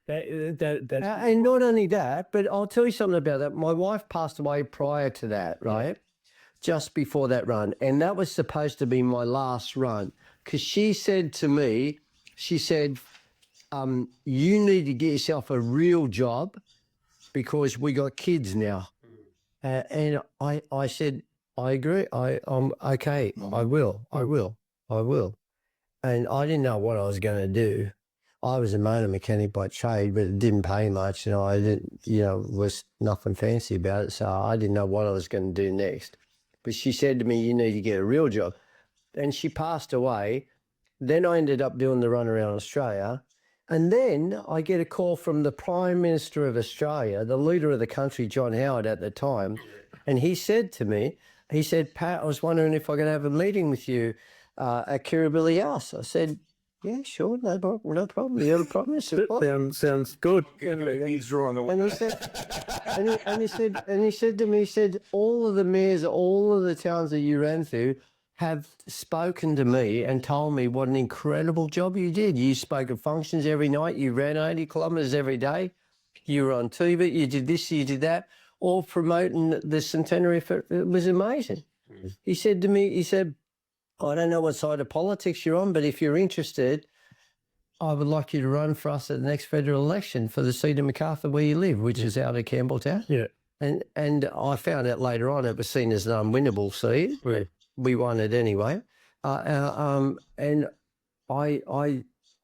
And not only that, but I'll tell you something about that. My wife passed away prior to that, right? Just before that run. And that was supposed to be my last run because she said to me, she said, you need to get yourself a real job because we got kids now. And I said, I agree. I'm okay. I will. And I didn't know what I was going to do. I was a motor mechanic by trade, but it didn't pay much. And I didn't, was nothing fancy about it. So I didn't know what I was going to do next. But she said to me, you need to get a real job. And she passed away. Then I ended up doing the run around Australia. And then I get a call from the Prime Minister of Australia, the leader of the country, John Howard at the time. And he said to me, he said, Pat, I was wondering if I could have a meeting with you at Kirribilli House. I said, yeah, sure, no problem. The other problem is sounds good. He's drawing the and he said to me, he said, all of the mayors, all of the towns that you ran through have spoken to me and told me what an incredible job you did. You spoke at functions every night. You ran 80 kilometres every day. You were on TV. You did this, you did that, all promoting the centenary. It was amazing. He said to me, he said, I don't know what side of politics you're on, but if you're interested, I would like you to run for us at the next federal election for the seat of Macarthur where you live, which is out of Campbelltown. Yeah. And I found out later on it was seen as an unwinnable seat. Right. We won it anyway. And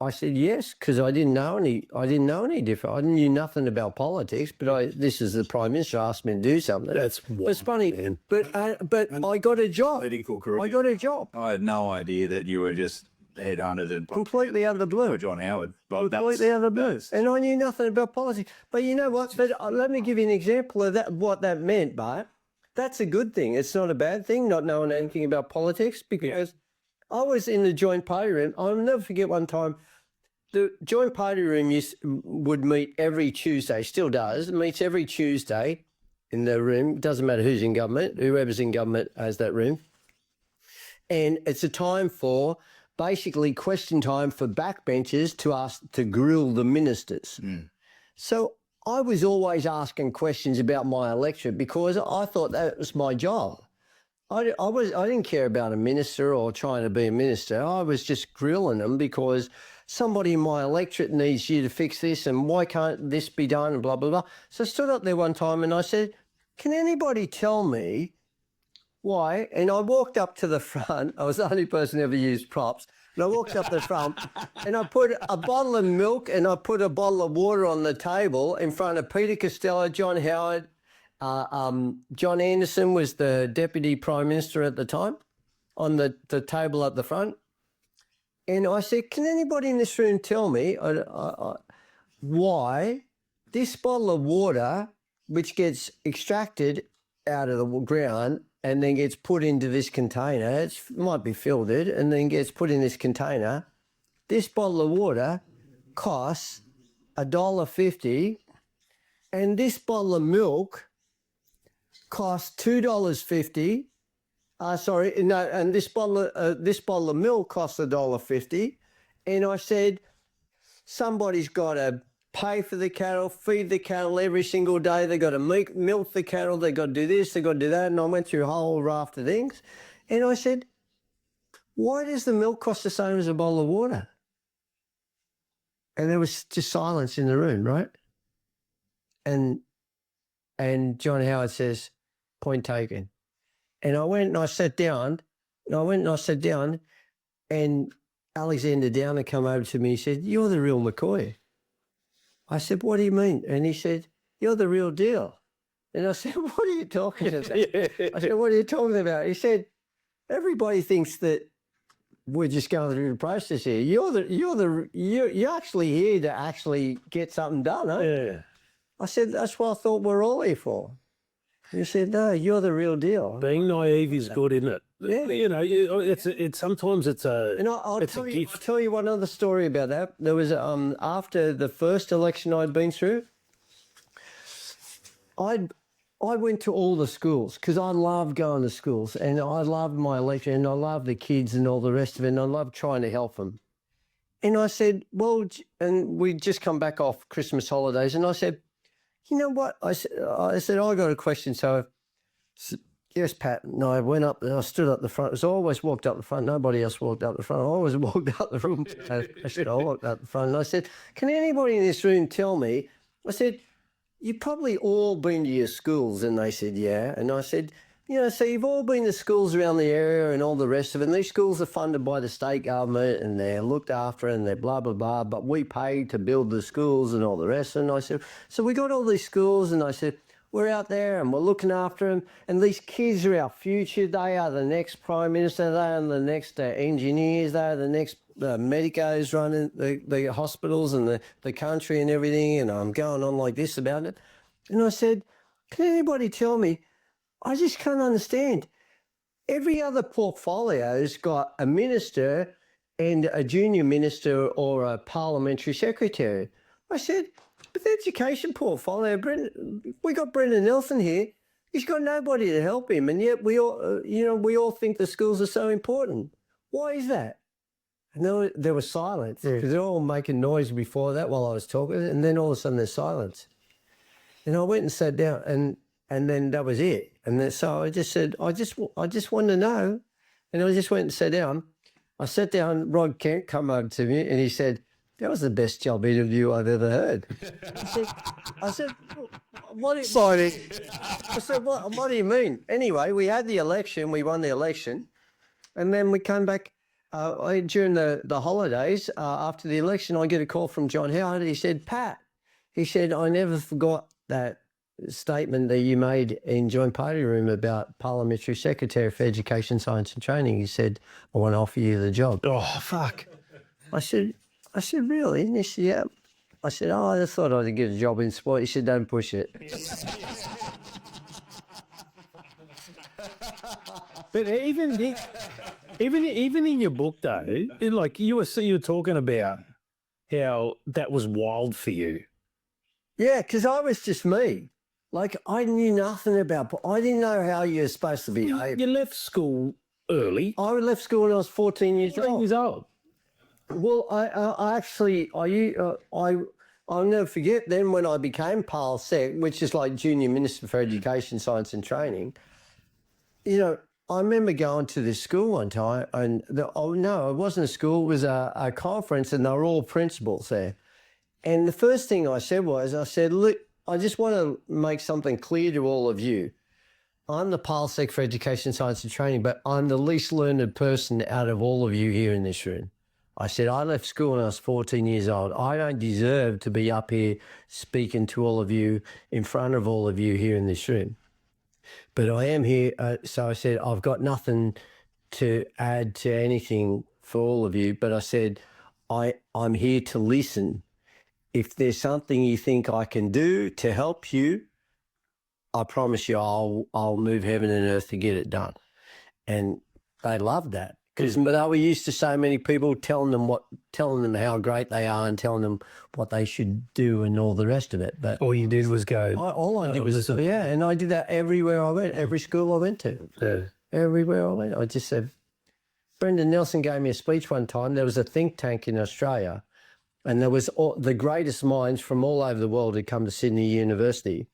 I said yes because I didn't know any different. I knew nothing about politics, but this is the Prime Minister asked me to do something. It's funny, man. but I got a job. political career. I got a job I had no idea that you were just headhunted and completely out of the blue. John Howard. Well, Completely out of the blue. And I knew nothing about politics. But you know what? But let me give you an example of that. What that meant, Bart. That's a good thing. It's not a bad thing not knowing anything about politics because I was in the joint party room. I'll never forget one time. The joint party room would meet every Tuesday, still does. It meets every Tuesday in the room. Doesn't matter who's in government. Whoever's in government has that room. And it's a time for basically question time for backbenchers to ask to grill the ministers. So I was always asking questions about my electorate because I thought that was my job. I didn't care about a minister or trying to be a minister. I was just grilling them because somebody in my electorate needs you to fix this and why can't this be done and blah, blah, blah. So I stood up there one time and I said, can anybody tell me why? And I walked up to the front. I was the only person who ever used props. And I walked up the front and I put a bottle of milk and I put a bottle of water on the table in front of Peter Costello, John Howard. John Anderson was the Deputy Prime Minister at the time on the table at the front. And I said, can anybody in this room tell me why this bottle of water, which gets extracted out of the ground and then gets put into this container, it might be filtered and then gets put in this container, this bottle of water costs $1.50 and this bottle of milk costs $2.50. And this bottle of milk costs $1.50. And I said, somebody's got to pay for the cattle, feed the cattle every single day. They got to milk the cattle. They got to do this. They got to do that. And I went through a whole raft of things. And I said, why does the milk cost the same as a bottle of water? And there was just silence in the room, right? And John Howard says, point taken. And I went and I sat down, and Alexander Downer come over to me. He said, you're the real McCoy. I said, what do you mean? And he said, you're the real deal. And I said, what are you talking about? I said, what are you talking about? He said, everybody thinks that we're just going through the process here. You're actually here to actually get something done, huh? Yeah. I said, that's what I thought we're all here for. He said, no, you're the real deal. Being naive is good, isn't it? Yeah. You know, it's sometimes it's a And I'll it's a gift. tell you one other story about that. There was after the first election I'd been through, I went to all the schools because I love going to schools and I love my election and I love the kids and all the rest of it and I love trying to help them. And I said, well, and we'd just come back off Christmas holidays, and I said, you know what? I said, I got a question. So, yes, Pat. And I went up there. I stood up the front. So I always walked up the front. Nobody else walked up the front. I always walked out the room. I walked out the front. And I said, can anybody in this room tell me? I said, you've probably all been to your schools. And they said, yeah. And I said, you know, so you've all been to schools around the area and all the rest of it. And these schools are funded by the state government and they're looked after and they're blah, blah, blah. But we pay to build the schools and all the rest. And I said, so we got all these schools. And I said, we're out there and we're looking after them. And these kids are our future. They are the next Prime Minister. They are the next engineers. They are the next medicos running the hospitals and the country and everything. And I'm going on like this about it. And I said, can anybody tell me? I just can't understand. Every other portfolio's got a minister and a junior minister or a parliamentary secretary. I said, but the education portfolio, we got Brendan Nelson here. He's got nobody to help him, and yet we all, we all think the schools are so important. Why is that? And there was silence because they're all making noise before that while I was talking, and then all of a sudden there's silence. And I went and sat down, and then that was it. And then, so I just said, I just want to know. And I just went and sat down. I sat down, Rod Kent come over to me and he said, that was the best job interview I've ever heard. I said, what do you, Sorry. I said, what do you mean? Anyway, we had the election, we won the election. And then we came back during the holidays. After the election, I get a call from John Howard. He said, Pat, he said, I never forgot that statement that you made in Joint Party Room about Parliamentary Secretary for Education, Science and Training. He said, I want to offer you the job. Oh, fuck. I said, really? And he said, yeah. I said, I just thought I'd get a job in sport. He said, don't push it. But even in your book, though, like you were talking about how that was wild for you. Yeah, because I was just me. Like, I knew nothing about, I didn't know how you're supposed to behave. You left school early. I left school when I was 14 years 14 old. years old. Well, I'll never forget then when I became PALSEC, which is like Junior Minister for Education, Science and Training, I remember going to this school one time and, it wasn't a school, it was a conference and they were all principals there. And the first thing I said, look, I just want to make something clear to all of you. I'm the PALSEC for Education, Science and Training, but I'm the least learned person out of all of you here in this room. I said, I left school when I was 14 years old. I don't deserve to be up here speaking to all of you in front of all of you here in this room. But I am here. So I said, I've got nothing to add to anything for all of you. But I said, I'm here to listen. If there's something you think I can do to help you, I promise you I'll move heaven and earth to get it done. And they loved that because they were used to so many people telling them how great they are and telling them what they should do and all the rest of it. But All you did was go. all I did was, and I did that everywhere I went, every school I went to. Yeah. Everywhere I went, I just said, Brendan Nelson gave me a speech one time. There was a think tank in Australia. And there was the greatest minds from all over the world had come to Sydney University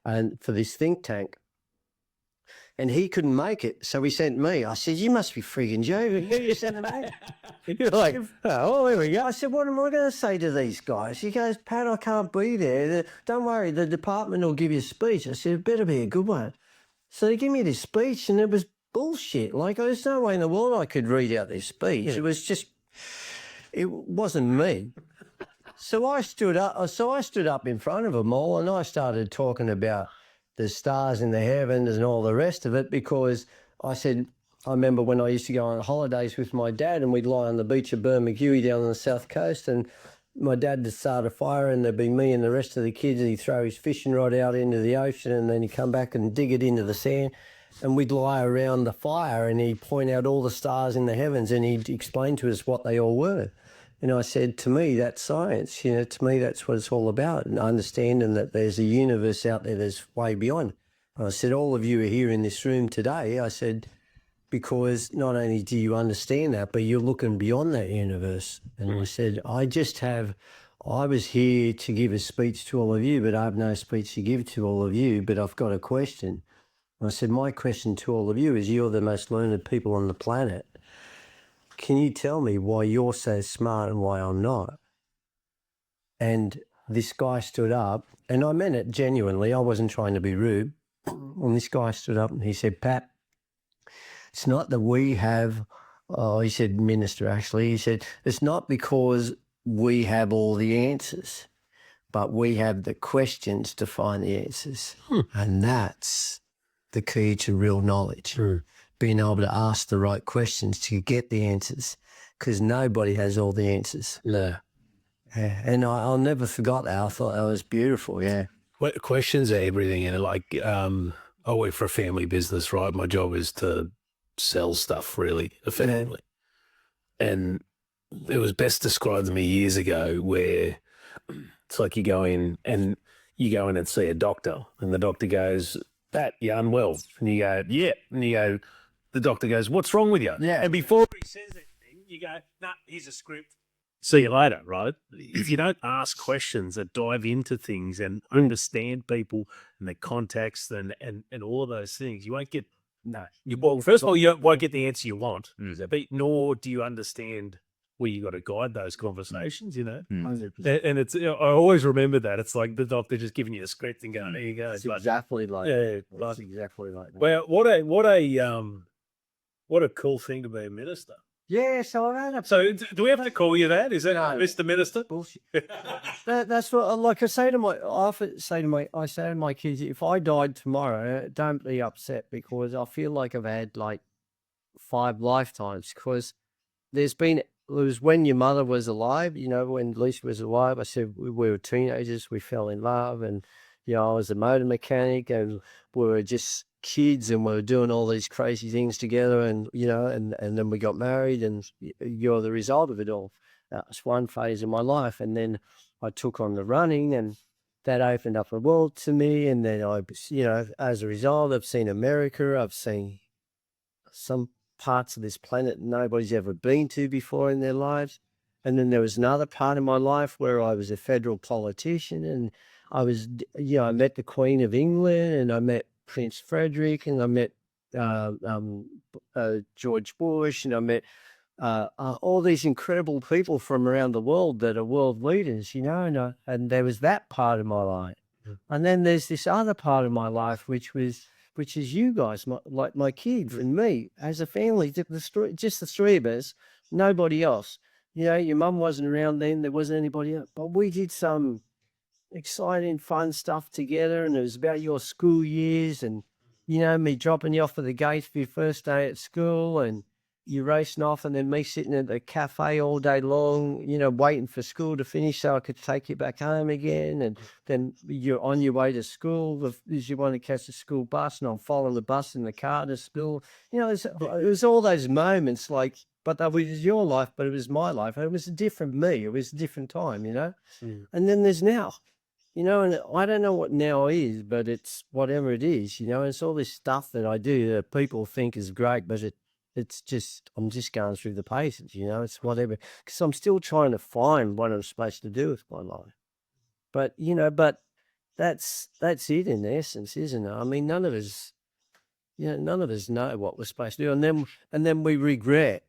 and for this think tank. And he couldn't make it, so he sent me. I said, you must be freaking joking. You sent me. You're like, oh, there we go. I said, what am I going to say to these guys? He goes, Pat, I can't be there. Don't worry, the department will give you a speech. I said, it better be a good one. So they gave me this speech and it was bullshit. Like, there's no way in the world I could read out this speech. It was just, it wasn't me. So I stood up in front of them all and I started talking about the stars in the heavens and all the rest of it because I said, I remember when I used to go on holidays with my dad and we'd lie on the beach of Bermagui down on the south coast and my dad would start a fire and there'd be me and the rest of the kids and he'd throw his fishing rod out into the ocean and then he'd come back and dig it into the sand and we'd lie around the fire and he'd point out all the stars in the heavens and he'd explain to us what they all were. And I said, to me, that's science. To me, that's what it's all about. And understanding that there's a universe out there that's way beyond. And I said, all of you are here in this room today. I said, because not only do you understand that, but you're looking beyond that universe. And I said, I was here to give a speech to all of you, but I have no speech to give to all of you, but I've got a question. And I said, my question to all of you is, you're the most learned people on the planet. Can you tell me why you're so smart and why I'm not? And this guy stood up, and I meant it genuinely. I wasn't trying to be rude. And this guy stood up and he said, Pat, it's not that we have, he said, Minister, actually, he said, it's not because we have all the answers, but we have the questions to find the answers. And that's the key to real knowledge, being able to ask the right questions to get the answers, because nobody has all the answers. No. Yeah. And I'll never forget that. I thought that was beautiful, yeah. Well, questions are everything. And like, I work for a family business, right? My job is to sell stuff really effectively. And it was best described to me years ago where it's like you go in and see a doctor, and the doctor goes, Pat, you're unwell. And you go, yeah. And you go, the doctor goes, what's wrong with you? Yeah. And before he says anything, you go, nah, here's a script. See you later, right? If you don't ask questions that dive into things and understand people and their context and all of those things, you won't get, well, first of all, you won't get the answer you want, but nor do you understand where you got to guide those conversations, you know? And it's, I always remember that. It's like the doctor just giving you a script and going, there you go. It's exactly like Yeah, that. It's exactly like that. well, what a cool thing to be a minister. Yeah, so I've had a So do we have to call you that? Is that No. Mr. Minister? bullshit. That's what, like I say to I say to my kids, if I died tomorrow, don't be upset, because I feel like I've had like 5 lifetimes. Because there was when your mother was alive, you know, when Lisa was alive, I said we were teenagers, we fell in love, and you know, I was a motor mechanic, and we were just kids, and we were doing all these crazy things together, and you know, and then we got married, and you're the result of it all. That was one phase of my life, and then I took on the running, and that opened up a world to me. And then you know, as a result, I've seen America, I've seen some parts of this planet nobody's ever been to before in their lives. And then there was another part of my life where I was a federal politician, and I was, you know, I met the Queen of England, and I met Prince Frederick, and I met George Bush, and I met all these incredible people from around the world that are world leaders, you know, and there was that part of my life. And then there's this other part of my life, which is you guys, like my kids and me as a family, just the 3 of us, nobody else. You know, your mum wasn't around then, there wasn't anybody else, but we did some exciting, fun stuff together, and it was about your school years, and you know, me dropping you off at the gate for your first day at school, and you racing off, and then me sitting at the cafe all day long, you know, waiting for school to finish so I could take you back home again. And then you're on your way to school as you want to catch the school bus, and I'm following the bus in the car to school. You know, it was all those moments, like, but that was your life, but it was my life. It was a different me. It was a different time, you know. And then there's now. You know, and I don't know what now is, but it's whatever it is, you know, it's all this stuff that I do that people think is great, but it's just, I'm just going through the paces, you know, it's whatever, because I'm still trying to find what I'm supposed to do with my life. But, you know, that's it in essence, isn't it? I mean, none of us know what we're supposed to do. And then we regret,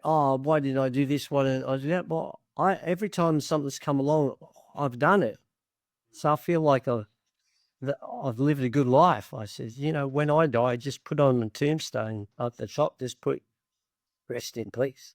oh, why didn't I do this? Why didn't I do that? Well, every time something's come along, I've done it. So I feel like I've lived a good life. I said, you know, when I die, just put on the tombstone at the top, just put rest in peace.